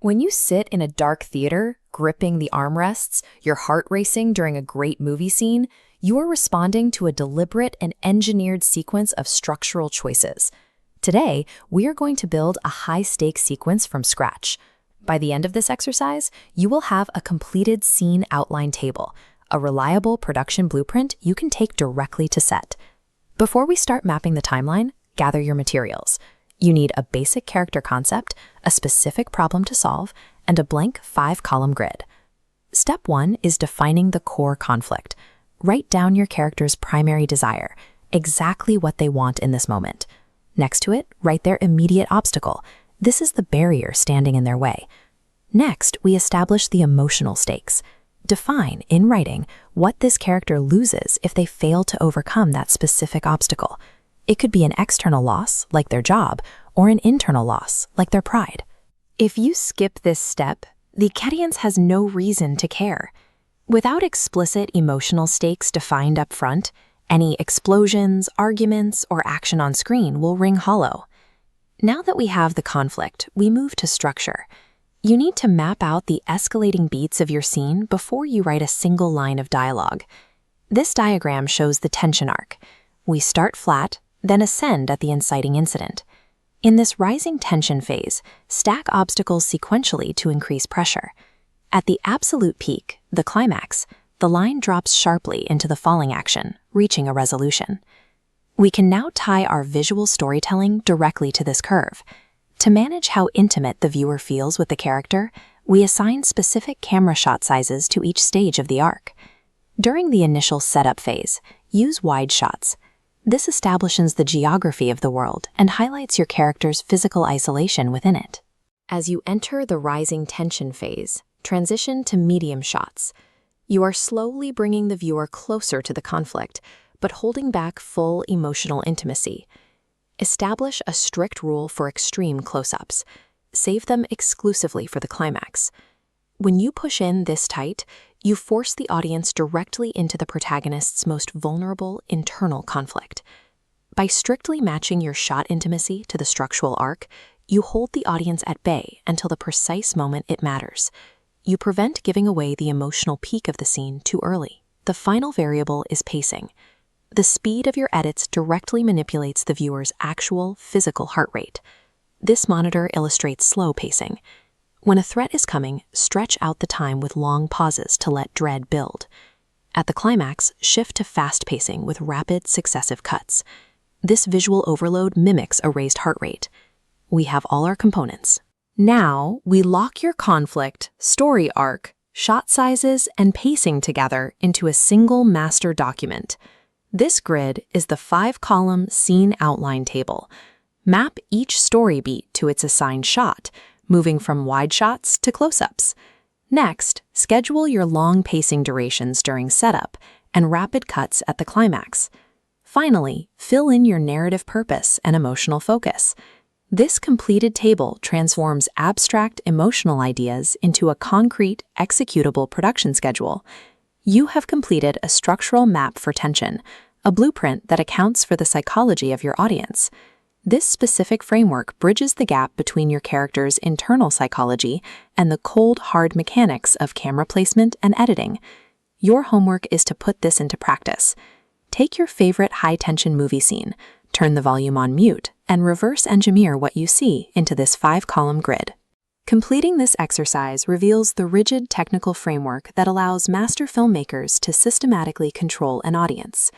When you sit in a dark theater, gripping the armrests, your heart racing during a great movie scene, you are responding to a deliberate and engineered sequence of structural choices. Today, we are going to build a high-stakes sequence from scratch. By the end of this exercise, you will have a completed scene outline table, a reliable production blueprint you can take directly to set. Before we start mapping the timeline, gather your materials. You need a basic character concept, a specific problem to solve, and a blank 5-column grid. Step 1 is defining the core conflict. Write down your character's primary desire, exactly what they want in this moment. Next to it, write their immediate obstacle. This is the barrier standing in their way. Next, we establish the emotional stakes. Define, in writing, what this character loses if they fail to overcome that specific obstacle. It could be an external loss, like their job, or an internal loss, like their pride. If you skip this step, the audience has no reason to care. Without explicit emotional stakes defined up front, any explosions, arguments, or action on screen will ring hollow. Now that we have the conflict, we move to structure. You need to map out the escalating beats of your scene before you write a single line of dialogue. This diagram shows the tension arc. We start flat, then ascend at the inciting incident. In this rising tension phase, stack obstacles sequentially to increase pressure. At the absolute peak, the climax, the line drops sharply into the falling action, reaching a resolution. We can now tie our visual storytelling directly to this curve. To manage how intimate the viewer feels with the character, we assign specific camera shot sizes to each stage of the arc. During the initial setup phase, use wide shots. This establishes the geography of the world and highlights your character's physical isolation within it. As you enter the rising tension phase, transition to medium shots. You are slowly bringing the viewer closer to the conflict, but holding back full emotional intimacy. Establish a strict rule for extreme close-ups. Save them exclusively for the climax. When you push in this tight, you force the audience directly into the protagonist's most vulnerable internal conflict. By strictly matching your shot intimacy to the structural arc, you hold the audience at bay until the precise moment it matters. You prevent giving away the emotional peak of the scene too early. The final variable is pacing. The speed of your edits directly manipulates the viewer's actual physical heart rate. This monitor illustrates slow pacing. When a threat is coming, stretch out the time with long pauses to let dread build. At the climax, shift to fast pacing with rapid, successive cuts. This visual overload mimics a raised heart rate. We have all our components. Now, we lock your conflict, story arc, shot sizes, and pacing together into a single master document. This grid is the 5-column scene outline table. Map each story beat to its assigned shot, moving from wide shots to close-ups. Next, schedule your long pacing durations during setup and rapid cuts at the climax. Finally, fill in your narrative purpose and emotional focus. This completed table transforms abstract emotional ideas into a concrete, executable production schedule. You have completed a structural map for tension, a blueprint that accounts for the psychology of your audience. This specific framework bridges the gap between your character's internal psychology and the cold, hard mechanics of camera placement and editing. Your homework is to put this into practice. Take your favorite high-tension movie scene, turn the volume on mute, and reverse engineer what you see into this 5-column grid. Completing this exercise reveals the rigid technical framework that allows master filmmakers to systematically control an audience.